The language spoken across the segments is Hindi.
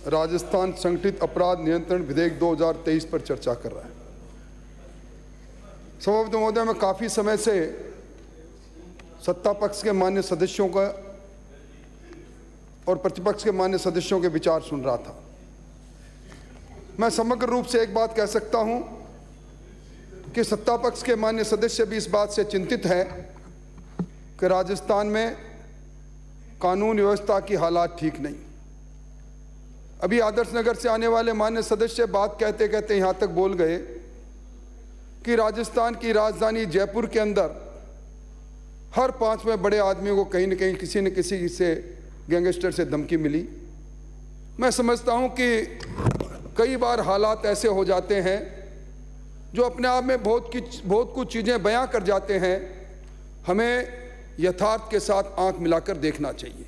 राजस्थान संगठित अपराध नियंत्रण विधेयक 2023 पर चर्चा कर रहा है। सभापति महोदय, मैं काफ़ी समय से सत्ता पक्ष के मान्य सदस्यों का और प्रतिपक्ष के मान्य सदस्यों के विचार सुन रहा था। मैं समग्र रूप से एक बात कह सकता हूं कि सत्ता पक्ष के मान्य सदस्य भी इस बात से चिंतित है कि राजस्थान में कानून व्यवस्था की हालात ठीक नहीं। अभी आदर्श नगर से आने वाले मान्य सदस्य बात कहते कहते यहाँ तक बोल गए कि राजस्थान की राजधानी जयपुर के अंदर हर 5वें बड़े आदमी को कहीं न कहीं किसी न किसी से गैंगस्टर से धमकी मिली। मैं समझता हूँ कि कई बार हालात ऐसे हो जाते हैं जो अपने आप में बहुत कुछ चीज़ें बयां कर जाते हैं। हमें यथार्थ के साथ आंख मिलाकर देखना चाहिए।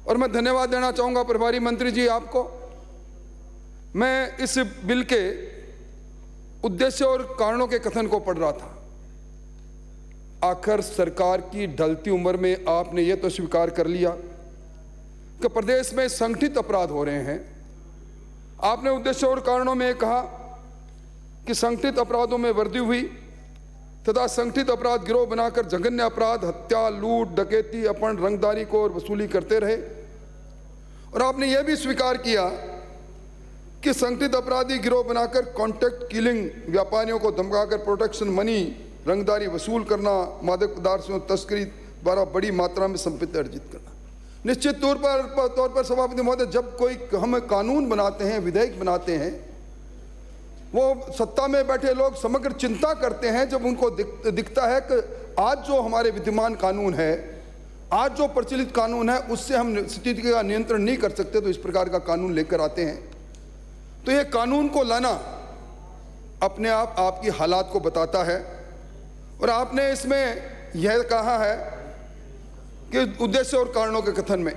और मैं धन्यवाद देना चाहूँगा प्रभारी मंत्री जी आपको। मैं इस बिल के उद्देश्य और कारणों के कथन को पढ़ रहा था। आखिर सरकार की ढलती उम्र में आपने ये तो स्वीकार कर लिया कि प्रदेश में संगठित अपराध हो रहे हैं। आपने उद्देश्य और कारणों में कहा कि संगठित अपराधों में वृद्धि हुई तथा संगठित अपराध गिरोह बनाकर जघन्य अपराध, हत्या, लूट, डकैती, अपहरण, रंगदारी को और वसूली करते रहे। और आपने यह भी स्वीकार किया कि संगठित अपराधी गिरोह बनाकर कॉन्ट्रैक्ट किलिंग, व्यापारियों को धमकाकर प्रोटेक्शन मनी, रंगदारी वसूल करना, मादक पदार्थों तस्करी द्वारा बड़ी मात्रा में संपत्ति अर्जित करना। निश्चित तौर पर सभापति महोदय, जब कोई हम कानून बनाते हैं, विधेयक बनाते हैं, वो सत्ता में बैठे लोग समग्र चिंता करते हैं जब उनको दिखता है कि आज जो हमारे विद्यमान कानून है, आज जो प्रचलित कानून है, उससे हम स्थिति का नियंत्रण नहीं कर सकते, तो इस प्रकार का कानून लेकर आते हैं। तो ये कानून को लाना अपने आप आपकी हालात को बताता है। और आपने इसमें यह कहा है कि उद्देश्य और कारणों के कथन में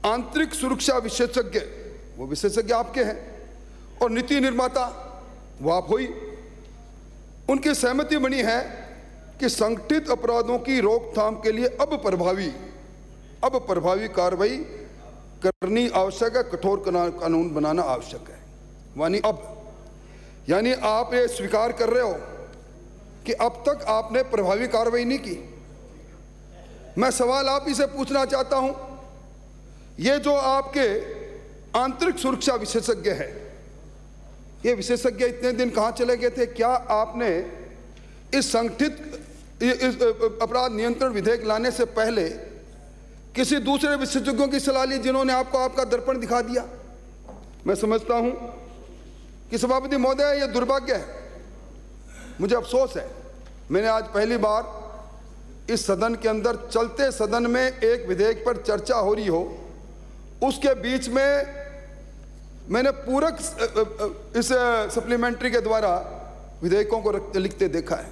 आंतरिक सुरक्षा विशेषज्ञ, वो विशेषज्ञ आपके हैं, और नीति निर्माता वो आप हुई, उनकी सहमति बनी है कि संगठित अपराधों की रोकथाम के लिए अब प्रभावी कार्रवाई करनी आवश्यक है, कठोर कानून बनाना आवश्यक है। यानी आप ये स्वीकार कर रहे हो कि अब तक आपने प्रभावी कार्रवाई नहीं की। मैं सवाल आप ही से पूछना चाहता हूं, ये जो आपके आंतरिक सुरक्षा विशेषज्ञ है, ये विशेषज्ञ इतने दिन कहां चले गए थे? क्या आपने इस संगठित अपराध नियंत्रण विधेयक लाने से पहले किसी दूसरे विशेषज्ञों की सलाह ली जिन्होंने आपको आपका दर्पण दिखा दिया? मैं समझता हूं कि सभापति महोदय, यह दुर्भाग्य है, मुझे अफसोस है। मैंने आज पहली बार इस सदन के अंदर, चलते सदन में एक विधेयक पर चर्चा हो रही हो, उसके बीच में मैंने पूरक इस सप्लीमेंट्री के द्वारा विधेयकों को लिखते देखा है।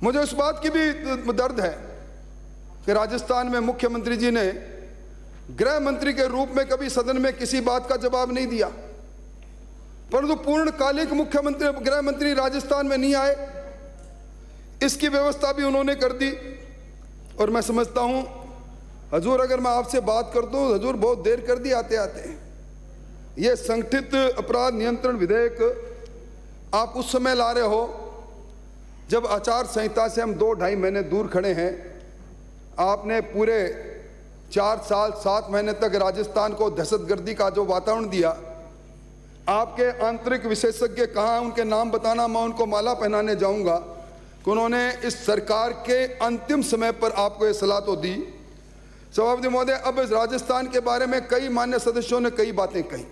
मुझे उस बात की भी दर्द है कि राजस्थान में मुख्यमंत्री जी ने गृह मंत्री के रूप में कभी सदन में किसी बात का जवाब नहीं दिया, परंतु पूर्णकालिक मुख्यमंत्री, गृह मंत्री राजस्थान में नहीं आए, इसकी व्यवस्था भी उन्होंने कर दी। और मैं समझता हूं, हजूर, अगर मैं आपसे बात कर दूं, हजूर बहुत देर कर दी आते आते। ये संगठित अपराध नियंत्रण विधेयक आप उस समय ला रहे हो जब आचार संहिता से हम 2-2.5 महीने दूर खड़े हैं। आपने पूरे 4 साल 7 महीने तक राजस्थान को दहशतगर्दी का जो वातावरण दिया, आपके आंतरिक विशेषज्ञ कहाँ, उनके नाम बताना, मैं उनको माला पहनाने जाऊंगा कि उन्होंने इस सरकार के अंतिम समय पर आपको ये सलाह तो दी। सभापति महोदय, अब राजस्थान के बारे में कई मान्य सदस्यों ने कई बातें कही,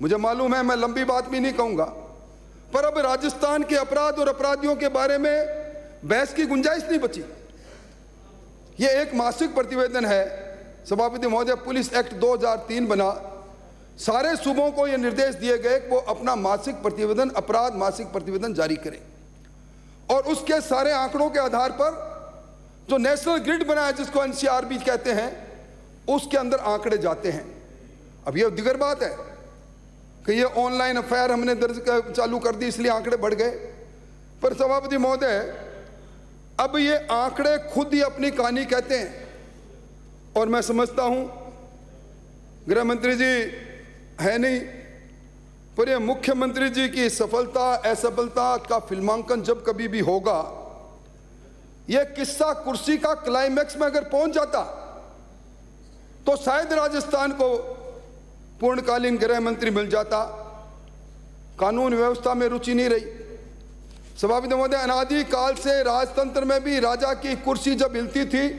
मुझे मालूम है, मैं लंबी बात भी नहीं कहूंगा, पर अब राजस्थान के अपराध और अपराधियों के बारे में बहस की गुंजाइश नहीं बची। ये एक मासिक प्रतिवेदन है सभापति महोदय, पुलिस एक्ट 2003 बना, सारे सूबों को ये निर्देश दिए गए कि वो अपना मासिक प्रतिवेदन, अपराध मासिक प्रतिवेदन जारी करें, और उसके सारे आंकड़ों के आधार पर जो नेशनल ग्रिड बना है, जिसको एनसीआरबी कहते हैं, उसके अंदर आंकड़े जाते हैं। अब ये दिगर बात है कि ये ऑनलाइन एफआईआर हमने दर्ज चालू कर दी, इसलिए आंकड़े बढ़ गए। पर सभापति महोदय, अब ये आंकड़े खुद ही अपनी कहानी कहते हैं, और मैं समझता हूं गृह मंत्री जी है नहीं, पर ये मुख्यमंत्री जी की सफलता असफलता का फिल्मांकन जब कभी भी होगा, ये किस्सा कुर्सी का क्लाइमैक्स में अगर पहुंच जाता तो शायद राजस्थान को पूर्णकालीन गृह मंत्री मिल जाता। कानून व्यवस्था में रुचि नहीं रही। सभापति महोदय, अनादि काल से राजतंत्र में भी राजा की कुर्सी जब हिलती थी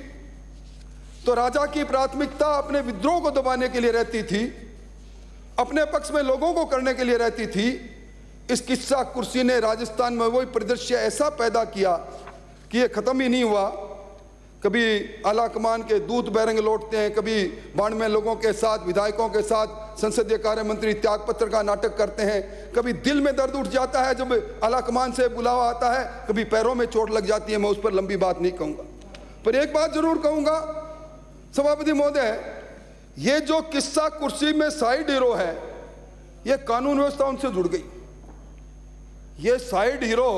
तो राजा की प्राथमिकता अपने विद्रोह को दबाने के लिए रहती थी, अपने पक्ष में लोगों को करने के लिए रहती थी। इस किस्सा कुर्सी ने राजस्थान में वही परिदृश्य ऐसा पैदा किया कि ये खत्म ही नहीं हुआ। कभी आला कमान के दूत बैरंग लौटते हैं, कभी बाढ़ में लोगों के साथ, विधायकों के साथ संसदीय कार्य मंत्री त्यागपत्र का नाटक करते हैं। कभी दिल में दर्द उठ जाता है जब आला कमान से बुलावा आता है, कभी पैरों में चोट लग जाती है। मैं उस पर लंबी बात नहीं कहूँगा, पर एक बात जरूर कहूँगा सभापति महोदय, ये जो किस्सा कुर्सी में साइड हीरो है, ये कानून व्यवस्था उनसे जुड़ गई। ये साइड हीरो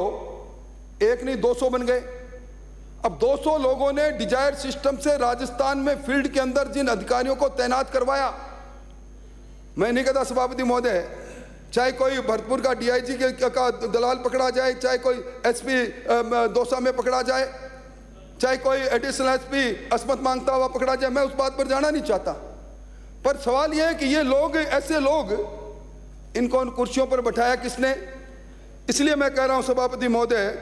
एक नहीं 200 बन गए। अब 200 लोगों ने डिजायर सिस्टम से राजस्थान में फील्ड के अंदर जिन अधिकारियों को तैनात करवाया, मैं नहीं कहता सभापति महोदय, चाहे कोई भरतपुर का डीआईजी का दलाल पकड़ा जाए, चाहे कोई एसपी दौसा में पकड़ा जाए, चाहे कोई एडिशनल एसपी असमत मांगता हुआ पकड़ा जाए, मैं उस बात पर जाना नहीं चाहता। पर सवाल यह है कि ये लोग, ऐसे लोग, इनको उन कुर्सियों पर बैठाया किसने? इसलिए मैं कह रहा हूं सभापति महोदय,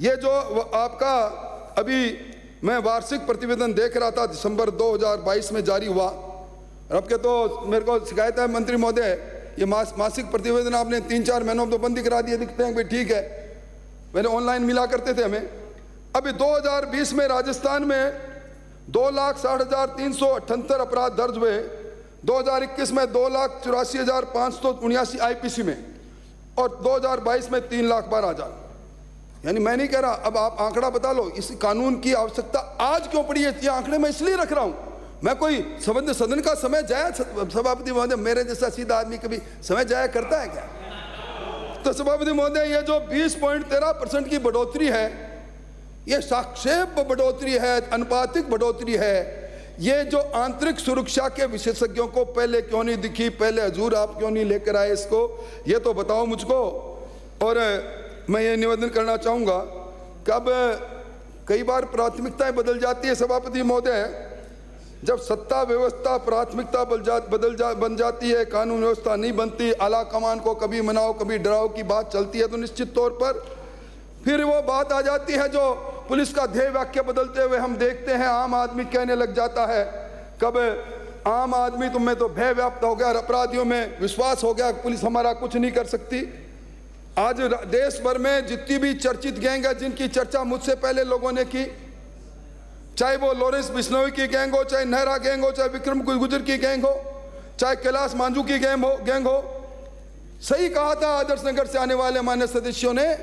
ये जो आपका अभी मैं वार्षिक प्रतिवेदन देख रहा था, दिसंबर 2022 में जारी हुआ। अब के तो मेरे को शिकायत है मंत्री महोदय, ये मासिक प्रतिवेदन आपने 3-4 महीनों में तो बंद करा दिए। दिखते हैं भाई ठीक है, पहले ऑनलाइन मिला करते थे हमें। अभी 2020 में राजस्थान में 2,60,378 अपराध दर्ज हुए। 2021 में 2,84,579 आईपीसी में, और 2022 में 3,12,000। यानी मैं नहीं कह रहा, अब आप आंकड़ा बता लो, इस कानून की आवश्यकता आज क्यों पड़ी है। ये आंकड़े मैं इसलिए रख रहा हूं, मैं कोई सदन का समय जाया, सभापति महोदय मेरे जैसा सीधा आदमी कभी समय जाया करता है क्या? तो सभापति महोदय, ये जो 20.13% की बढ़ोतरी है, ये सापेक्ष बढ़ोतरी है, अनुपातिक बढ़ोतरी है। ये जो आंतरिक सुरक्षा के विशेषज्ञों को पहले क्यों नहीं दिखी, पहले हजूर आप क्यों नहीं लेकर आए इसको, ये तो बताओ मुझको। और मैं ये निवेदन करना चाहूँगा कि अब कई बार प्राथमिकताएं बदल जाती है सभापति महोदय। जब सत्ता व्यवस्था प्राथमिकता बन जाती है, कानून व्यवस्था नहीं बनती, आला कमान को कभी मनाओ कभी डराओ की बात चलती है, तो निश्चित तौर पर फिर वो बात आ जाती है जो पुलिस का ध्येय वाक्य बदलते हुए हम देखते हैं आम आदमी कहने लग जाता है। कब आम आदमी तुम में तो भय व्याप्त हो गया, अपराधियों में विश्वास हो गया, पुलिस हमारा कुछ नहीं कर सकती। आज देश भर में जितनी भी चर्चित गैंग है, जिनकी चर्चा मुझसे पहले लोगों ने की, चाहे वो लॉरेंस बिश्नोई की गैंग हो, चाहे नेहरा गैंग हो, चाहे विक्रम गुर्जर की गैंग हो, चाहे कैलाश मांझू की गैंग हो, सही कहा था आदर्श नगर से आने वाले मान्य सदस्यों ने,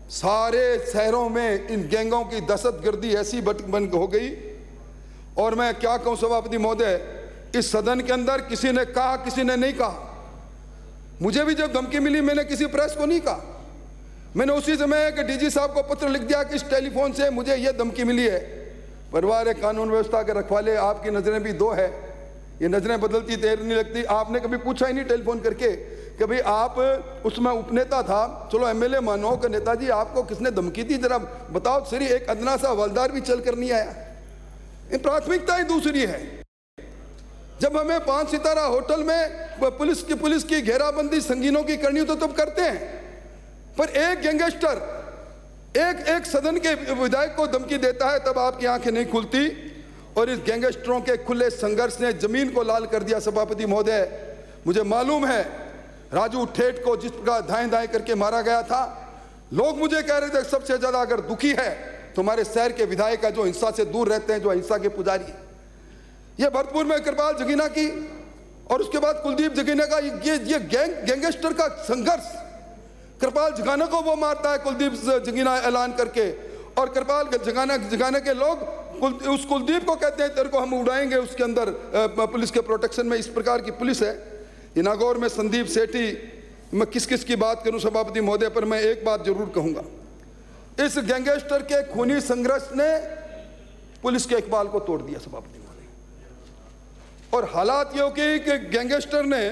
सारे शहरों में इन गैंगों की दहशतगर्दी ऐसी बन हो गई। और मैं क्या कहूं सभापति महोदय, इस सदन के अंदर किसी ने कहा, किसी ने नहीं कहा। मुझे भी जब धमकी मिली, मैंने किसी प्रेस को नहीं कहा, मैंने उसी समय कि डीजी साहब को पत्र लिख दिया कि इस टेलीफोन से मुझे यह धमकी मिली है। परिवार है, कानून व्यवस्था के रखवाले, आपकी नजरें भी दो है, ये नजरें बदलती देर नहीं लगती। आपने कभी पूछा ही नहीं टेलीफोन करके कि भाई आप उसमें उपनेता था, चलो एमएलए मानो कि नेताजी आपको किसने धमकी दी, जरा बताओ। सिर्फ एक अदना सा हवलदार भी चल कर नहीं आया। इन प्राथमिकता ही दूसरी है। जब हमें 5 सितारा होटल में पुलिस की घेराबंदी संगीनों की करनी हो तो तब करते हैं, पर एक गैंगस्टर एक सदन के विधायक को धमकी देता है, तब आपकी आंखें नहीं खुलती। और इस गैंगस्टरों के खुले संघर्ष ने जमीन को लाल कर दिया सभापति महोदय। मुझे मालूम है राजू ठेठ को जिस प्रकार धाएं धाएं करके मारा गया था, लोग मुझे कह रहे थे सबसे ज्यादा अगर दुखी है तुम्हारे शहर के विधायक का, जो हिंसा से दूर रहते हैं, जो हिंसा के पुजारी। ये भरतपुर में कृपाल जगीना की और उसके बाद कुलदीप जगीना का ये गैंगस्टर का संघर्ष। कृपाल जगाना को वो मारता है कुलदीप जगीना ऐलान करके, और कृपाल जगाना के लोग उस कुलदीप को कहते हैं तेरे को हम उड़ाएंगे उसके अंदर पुलिस के प्रोटेक्शन में। इस प्रकार की पुलिस है। नागौर में संदीप सेठी, मैं किस किस की बात करूं सभापति महोदय, पर मैं एक बात जरूर कहूंगा, इस गैंगस्टर के खूनी संघर्ष ने पुलिस के इकबाल को तोड़ दिया सभापति महोदय। और हालात ये हो गई कि गैंगस्टर ने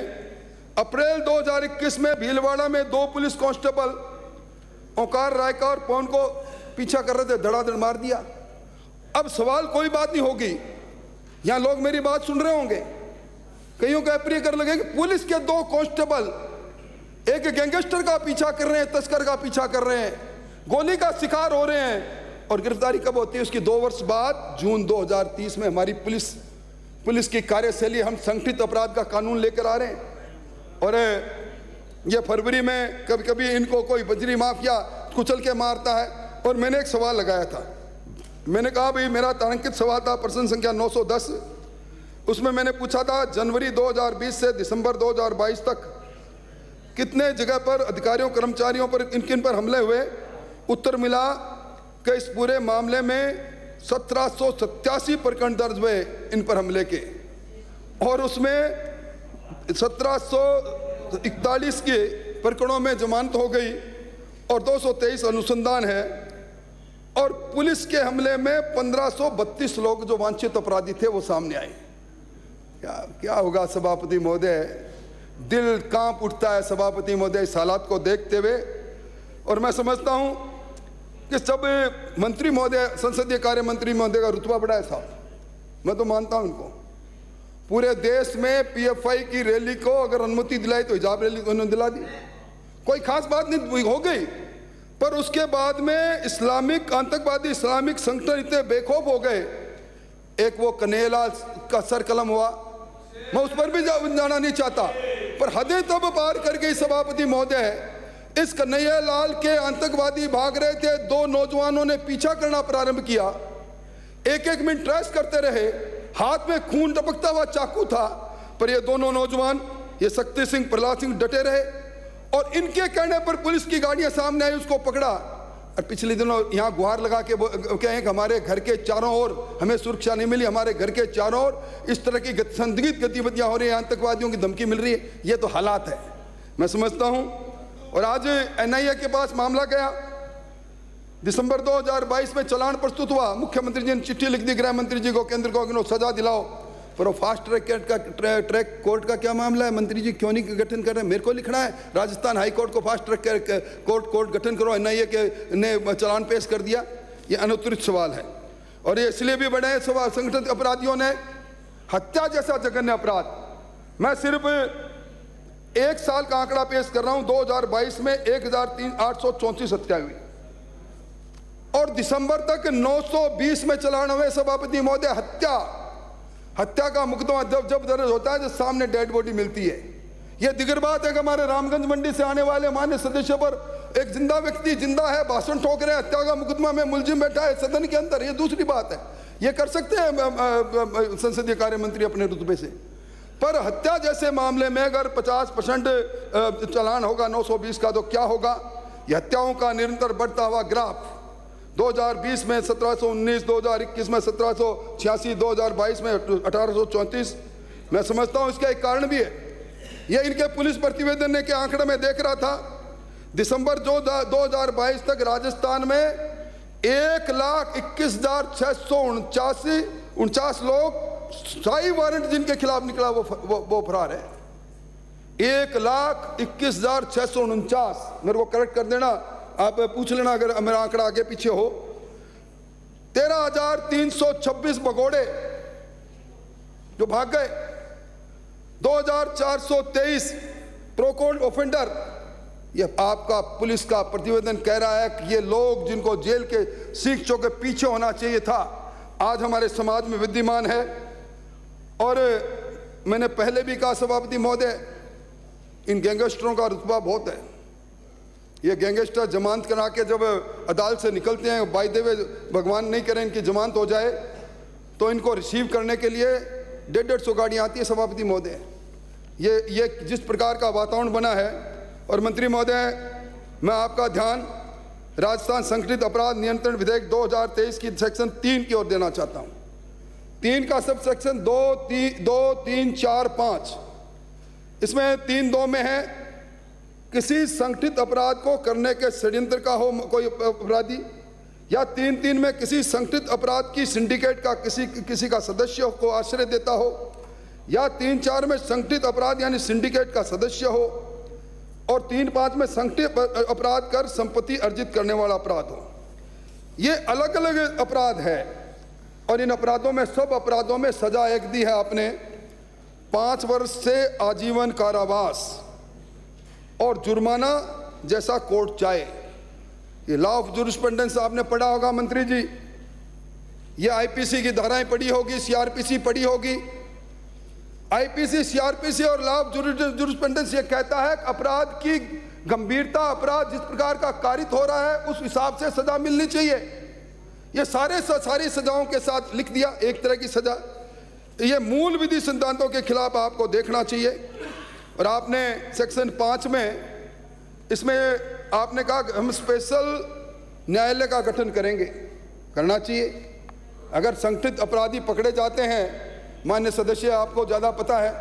अप्रैल 2021 में भीलवाड़ा में 2 पुलिस कांस्टेबल ओंकार राय का और पवन को पीछा कर रहे थे, धड़ाधड़ मार दिया। अब सवाल कोई बात नहीं होगी, यहाँ लोग मेरी बात सुन रहे होंगे, कईयों को अप्रिय कर लगे कि पुलिस के 2 कांस्टेबल एक गैंगस्टर का पीछा कर रहे हैं, तस्कर का पीछा कर रहे हैं, गोली का शिकार हो रहे हैं, और गिरफ्तारी कब होती है? उसकी 2 वर्ष बाद जून 2030 में हमारी पुलिस की कार्यशैली, हम संगठित अपराध का कानून लेकर आ रहे हैं। और ये फरवरी में कभी कभी इनको कोई बजरी माफिया कुचल के मारता है। और मैंने एक सवाल लगाया था, मैंने कहा भाई, मेरा तारांकित सवाल था प्रश्न संख्या 910, उसमें मैंने पूछा था जनवरी 2020 से दिसंबर 2022 तक कितने जगह पर अधिकारियों कर्मचारियों पर किन पर हमले हुए। उत्तर मिला कि इस पूरे मामले में 1787 प्रकरण दर्ज हुए इन पर हमले के, और उसमें 1741 के प्रकरणों में जमानत हो गई और 223 अनुसंधान है। और पुलिस के हमले में 1532 लोग जो वांछित अपराधी थे वो सामने आए। क्या होगा सभापति महोदय, दिल कांप उठता है सभापति महोदय इस हालात को देखते हुए। और मैं समझता हूं कि जब मंत्री महोदय, संसदीय कार्य मंत्री महोदय का रुतबा बढ़ा है साहब, मैं तो मानता हूं इनको, पूरे देश में पीएफआई की रैली को अगर अनुमति दिलाई तो हिजाब रैली उन्होंने दिला दी, कोई खास बात नहीं हो गई। पर उसके बाद में इस्लामिक आतंकवादी इस्लामिक संगठन इतने बेखौफ हो गए। एक वो कन्हैयालाल का सर कलम हुआ, मैं उस पर भी जाना नहीं चाहता, पर हदें तब पार कर गई सभापति महोदय। इस कन्हैयालाल के आतंकवादी भाग रहे थे, 2 नौजवानों ने पीछा करना प्रारंभ किया, 1-1 मिनट ट्रेस करते रहे, हाथ में खून टपकता हुआ चाकू था, पर ये दोनों नौजवान, ये शक्ति सिंह प्रहलाद सिंह डटे रहे, और इनके कहने पर पुलिस की गाड़ियां सामने आई, उसको पकड़ा। और पिछले दिनों यहाँ गुहार लगा के कहें कि हमारे घर के चारों ओर हमें सुरक्षा नहीं मिली, हमारे घर के चारों ओर इस तरह की संदिग्ध गतिविधियां हो रही हैं, आतंकवादियों की धमकी मिल रही है। ये तो हालात है, मैं समझता हूं। और आज एनआईए के पास मामला गया, दिसंबर 2022 में चालान प्रस्तुत हुआ, मुख्यमंत्री जी ने चिट्ठी लिख दी गृह मंत्री जी को, केंद्र को सजा दिलाओ। पर वो फास्ट ट्रैक कोर्ट का क्या मामला है, मंत्री जी क्यों नहीं गठन कर रहे हैं? मेरे को लिखना है राजस्थान हाई कोर्ट को फास्ट ट्रैक कोर्ट गठन करो, एनआईए के ने चालान पेश कर दिया। ये अनुत्तरित सवाल है, और ये इसलिए भी बड़े सवाल, संगठित अपराधियों ने हत्या जैसा जघन्य अपराध, मैं सिर्फ 1 साल का आंकड़ा पेश कर रहा हूं, 2022 में 1834 हत्या हुई, और दिसंबर तक 920 में चालान हुए सभापति महोदय। हत्या का मुकदमा जब दर्ज होता है, जब सामने डेड बॉडी मिलती है। यह दिगर बात है कि हमारे रामगंज मंडी से आने वाले मान्य सदस्य पर एक जिंदा व्यक्ति जिंदा है, भाषण ठोक रहे हैं, हत्या का मुकदमा में मुलजिम बैठा है सदन के अंदर, ये दूसरी बात है, ये कर सकते हैं संसदीय कार्य मंत्री अपने रुतबे से। पर हत्या जैसे मामले में अगर 50% चालान होगा 920 का, तो क्या होगा? यह हत्याओं का निरंतर बढ़ता हुआ ग्राफ, 2020 में 1719, 2021 में 1786, 2022 में 1834। मैं समझता हूं इसका एक कारण भी है, यह इनके पुलिस प्रतिवेदन के आंकड़े में देख रहा था, दिसंबर 2022 तक राजस्थान में 1,21,649 लोग स्थायी वारंट जिनके खिलाफ निकला वो फरार है। 1,21,649, मेरे को करेक्ट कर देना, आप पूछ लेना अगर मेरा आंकड़ा आगे पीछे हो। 13,326 भगोड़े जो भाग गए, 2,423 प्रोकोल्ड ऑफेंडर। ये आपका पुलिस का प्रतिवेदन कह रहा है कि ये लोग जिनको जेल के सीखों के पीछे होना चाहिए था, आज हमारे समाज में विद्यमान है। और मैंने पहले भी कहा सभापति महोदय, इन गैंगस्टरों का रुतबा बहुत है। ये गैंगस्टर जमानत करा के जब अदालत से निकलते हैं, बाय द वे भगवान नहीं करें इनकी जमानत हो जाए, तो इनको रिसीव करने के लिए 150 गाड़ियाँ आती है सभापति महोदय। ये जिस प्रकार का वातावरण बना है। और मंत्री महोदय, मैं आपका ध्यान राजस्थान संगठित अपराध नियंत्रण विधेयक 2023 की सेक्शन 3 की ओर देना चाहता हूँ। 3 का सब सेक्शन 2, 3, 4, 5, इसमें 3(2) में है, किसी संगठित अपराध को करने के षड्यंत्र का हो कोई अपराधी, या 3(3) में किसी संगठित अपराध की सिंडिकेट का किसी का सदस्य को आश्रय देता हो, या 3-4 में संगठित अपराध यानी सिंडिकेट का सदस्य हो, और 3-5 में संगठित अपराध कर संपत्ति अर्जित करने वाला अपराध हो। ये अलग अलग अपराध है और इन अपराधों में, सब अपराधों में सजा एक दी है आपने, 5 वर्ष से आजीवन कारावास और जुर्माना जैसा कोर्ट चाहे। ये लॉ ऑफ जूरिस्प्रूडेंस आपने पढ़ा होगा मंत्री जी, ये आईपीसी की धाराएं पढ़ी होगी, सीआरपीसी पढ़ी होगी। आईपीसी, सीआरपीसी और लॉ ऑफ जूरिस्प्रूडेंस ये कहता है कि अपराध की गंभीरता, अपराध जिस प्रकार का कारित हो रहा है उस हिसाब से सजा मिलनी चाहिए। ये सारी सजाओं के साथ लिख दिया एक तरह की सजा। ये मूल विधि सिद्धांतों के खिलाफ आपको देखना चाहिए। और आपने सेक्शन 5 में, इसमें आपने कहा हम स्पेशल न्यायालय का गठन करेंगे, करना चाहिए। अगर संगठित अपराधी पकड़े जाते हैं, मान्य सदस्य आपको ज़्यादा पता है,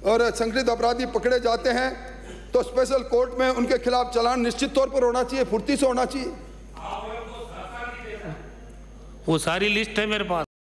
और संगठित अपराधी पकड़े जाते हैं तो स्पेशल कोर्ट में उनके खिलाफ चालान निश्चित तौर पर होना चाहिए, फुर्ती से होना चाहिए। वो सारी लिस्ट है मेरे पास।